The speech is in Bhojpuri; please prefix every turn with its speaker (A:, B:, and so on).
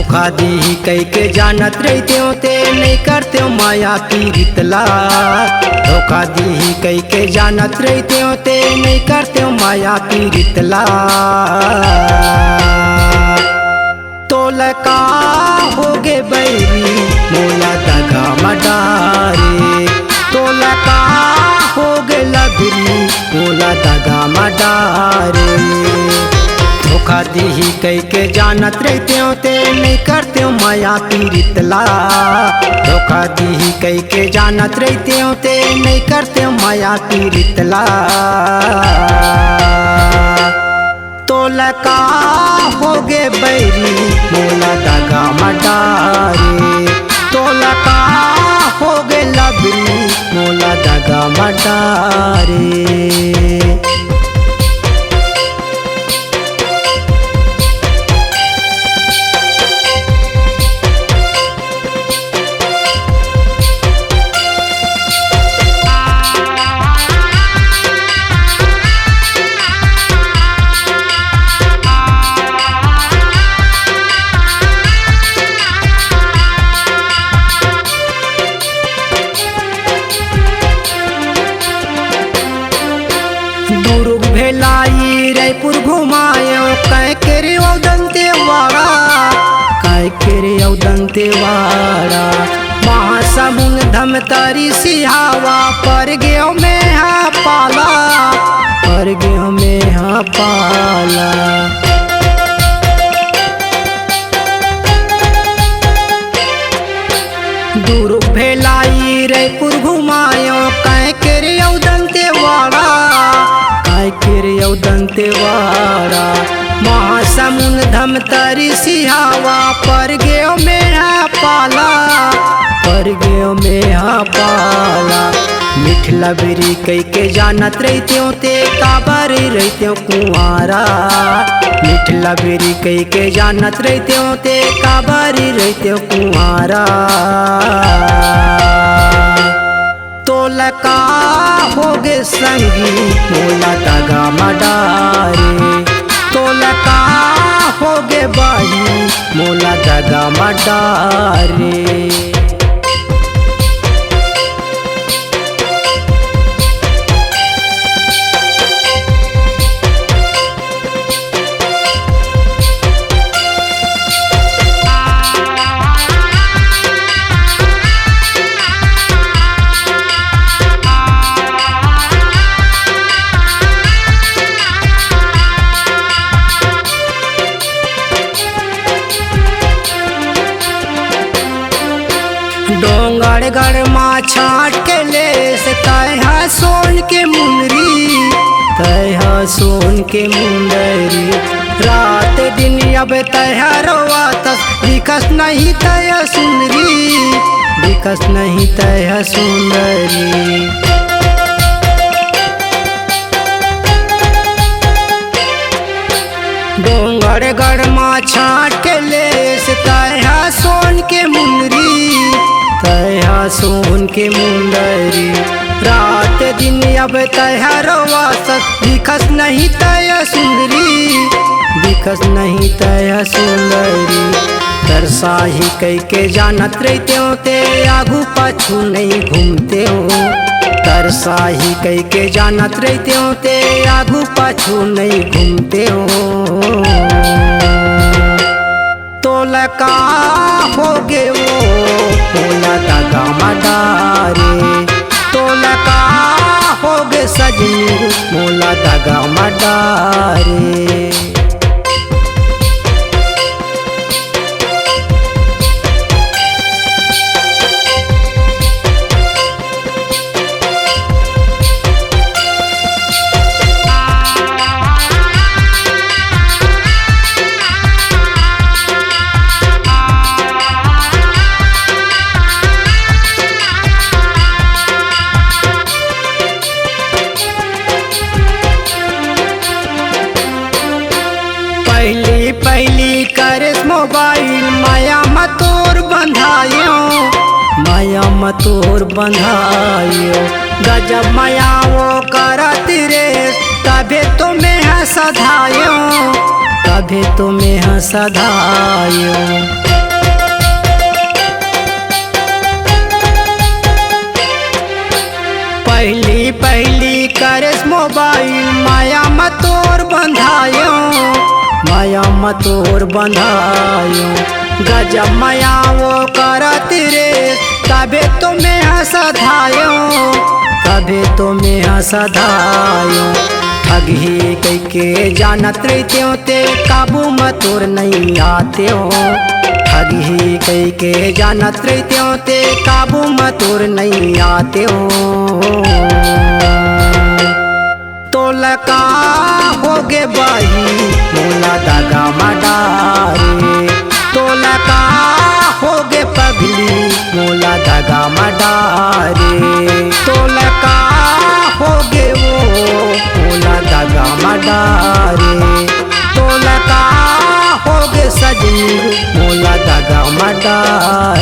A: धोखा दी कई के जानत रहते हो ते नहीं करते हो माया पीरितला। धोखा दी कई के जानत रहते हो ते नहीं करते हो माया पीरितला। तोलका होगे बैरी मोला दगा मडारे। तोलका होगे लबरी मोला दगा मडारे। धोखा दी कई के जानत रहते हो ते नहीं करते हो माया पीरितला। धोखा दी कई के जानत रहते हो ते नहीं करते हो माया पीरितला। तोलका होगे बैरी मोला दगा मडारे। तोलका होगे लबरी मोला दगा मडारे। दुर्ग भेलाई रायपुर घुमायो कह के रे दंतेवाड़ा। कह के रे दंतेवाड़ा महासमुंद धमतरी सिहावा पर गयो में हा पाला। पर गयो में हा पाला। दुर्ग भेलाई रायपुर घुमायो कह के रे दंतेवाड़ा। दंतेवाड़ा महासमुंद धमतरी सिहावा पर गयो मेरा पाला। पर गयो मेरा पाला। मिठला बेरी कई के जानत रहते हो ते काबर रहते हो कुंवारा। मिठला बेरी कई के जानत रहते हो ते काबर रहते हो कुंवारा। तोलका होगे संगी मोला दगा मडारे। तोलका होगे बाही मोला दगा मडारे। डोंगर गढ़ माँ छाट के ले से तह सोन के मुंदरी। तह सोन के मुंदरी रात दिन अब तह रोवातस दिखस नहीं तह सुंदरी। दिखस नहीं तह सुंदरी। डोंगर गढ़ माँ छाट के ले से तह सोन के मुंदरी। तह सोन के मुंदरी रात दिन अब तह रोवासत दिखस नहीं तह सुंदरी। दिखस नहीं तह सुंदरी। तरसाही कई के जानत रहते हो ते आगू पाछू नहीं घूमते हो। तरसाही कई के जानत रहते हो ते आगू पाछू नहीं घूमते हो। तोलका होगे वो मोला दगा मडारे। तोलका होगे सजनी मोला दगा मडारे। पहली पहली करस मोबाइल माया मतोर बंधायो। माया मतोर बंधायो गजब माया वो करत रे। तबे तो मैं सधायो। तबे तो मैं सधायो। पहली पहली करस मोबाइल माया मतोर बंधायो, माया मतोर बंधायो। गजब माया वो करत रे तबे तो मैं हंसधायो, तबे तो मैं हंसधायो। ठगी कई के जानत रहते ते काबू मतोर नहीं आते हो, ठगी कई के जानत रहते ते काबू मतोर नहीं आते हो। तो लका होगे बाही मोला दगा मडारे, तो लका होगे पगली मोला दगा मडारे, तो लका होगे वो मोला दगा मडारे, तो लका होगे सजनी मोला दगा मडारे।